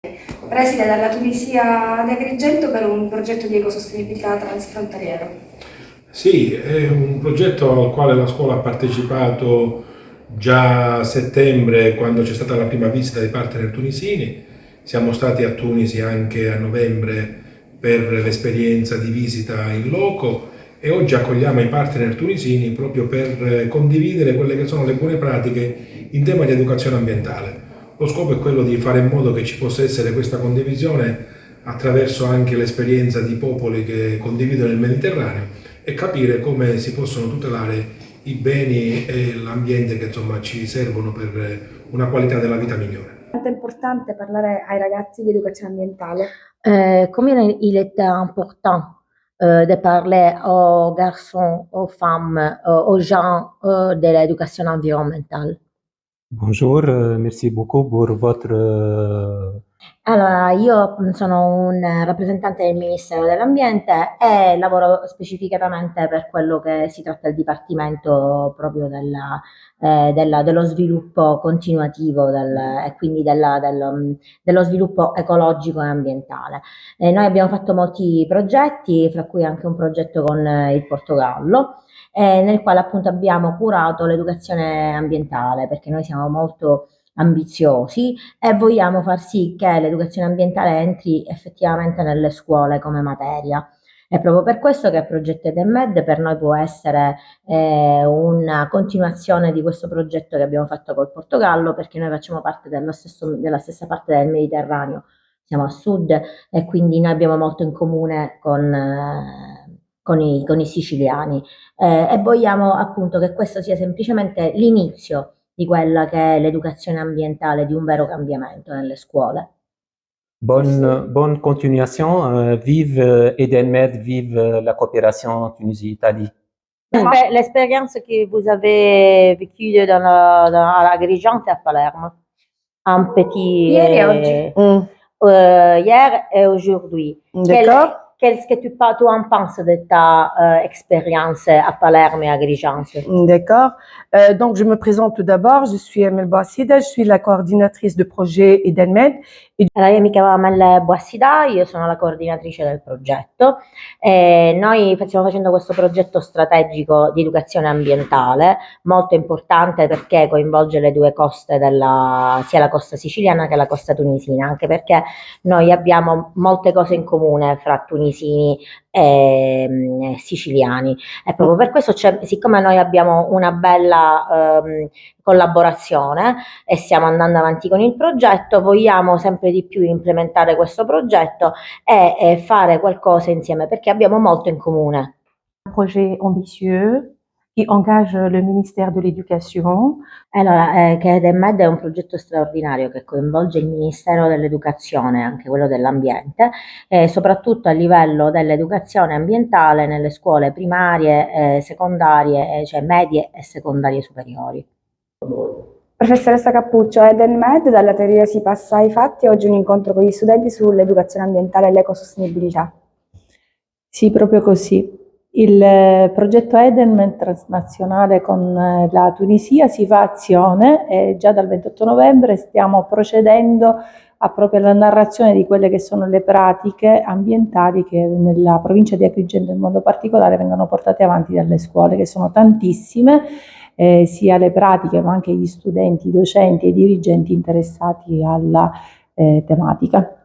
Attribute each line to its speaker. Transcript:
Speaker 1: Preside dalla Tunisia ad Agrigento per un progetto di ecosostenibilità transfrontaliero.
Speaker 2: Sì, è un progetto al quale la scuola ha partecipato già a settembre, quando c'è stata la prima visita dei partner tunisini. Siamo stati a Tunisi anche a novembre per l'esperienza di visita in loco e oggi accogliamo i partner tunisini proprio per condividere quelle che sono le buone pratiche in tema di educazione ambientale. Lo scopo è quello di fare in modo che ci possa essere questa condivisione attraverso anche l'esperienza di popoli che condividono il Mediterraneo e capire come si possono tutelare i beni e l'ambiente che insomma ci servono per una qualità della vita migliore.
Speaker 1: Quanto è importante parlare ai ragazzi di educazione ambientale?
Speaker 3: Combien il est important de parler aux garçons, aux femmes, aux gens de l'éducation environnementale.
Speaker 4: Bonjour, merci beaucoup pour votre
Speaker 3: Allora, io sono un rappresentante del Ministero dell'Ambiente e lavoro specificatamente per quello che si tratta del Dipartimento proprio dello sviluppo continuativo e quindi dello sviluppo ecologico e ambientale. Noi abbiamo fatto molti progetti, fra cui anche un progetto con il Portogallo, nel quale appunto abbiamo curato l'educazione ambientale, perché noi siamo molto ambiziosi e vogliamo far sì che l'educazione ambientale entri effettivamente nelle scuole come materia. È proprio per questo che il progetto EdenMed per noi può essere una continuazione di questo progetto che abbiamo fatto col Portogallo, perché noi facciamo parte della stessa parte del Mediterraneo, siamo a sud e quindi noi abbiamo molto in comune con i siciliani e vogliamo appunto che questo sia semplicemente l'inizio di quella che è l'educazione ambientale, di un vero cambiamento nelle scuole.
Speaker 4: bonne continuation. Vive Edenmed, vive la coopération Tunisie-Italie.
Speaker 3: L'expérience que vous avez vécue à Agrigento et à Palerme, un petit
Speaker 1: Ieri e oggi.
Speaker 3: hier et aujourd'hui.
Speaker 5: D'accord.
Speaker 3: Qu'est-ce que tu en penses de ta expérience à Palerme et à Agrigento?
Speaker 5: D'accord. Donc, je me présente tout d'abord. Je suis Emel Bouassida, je suis la coordinatrice de projet Edenmed.
Speaker 3: Allora, io mi chiamo Amel Bouassida, io sono la coordinatrice del progetto e noi stiamo facendo questo progetto strategico di educazione ambientale, molto importante perché coinvolge le due coste sia la costa siciliana che la costa tunisina, anche perché noi abbiamo molte cose in comune fra tunisini e siciliani e proprio per questo siccome noi abbiamo una bella collaborazione e stiamo andando avanti con il progetto, vogliamo sempre di più implementare questo progetto e fare qualcosa insieme perché abbiamo molto in comune.
Speaker 6: Un projet ambitieux qui engage le ministère de l'Éducation.
Speaker 3: Allora, che EdenMed è un progetto straordinario che coinvolge il Ministero dell'Educazione, anche quello dell'Ambiente, soprattutto a livello dell'educazione ambientale nelle scuole primarie, secondarie, cioè medie e secondarie superiori.
Speaker 1: Professoressa Cappuccio, EdenMed, dalla teoria si passa ai fatti, oggi un incontro con gli studenti sull'educazione ambientale e l'ecosostenibilità.
Speaker 6: Sì, proprio così. Il progetto Edenmed transnazionale con la Tunisia si fa azione e già dal 28 novembre stiamo procedendo proprio alla narrazione di quelle che sono le pratiche ambientali che nella provincia di Agrigento in modo particolare vengono portate avanti dalle scuole, che sono tantissime, sia le pratiche ma anche gli studenti, i docenti e i dirigenti interessati alla tematica.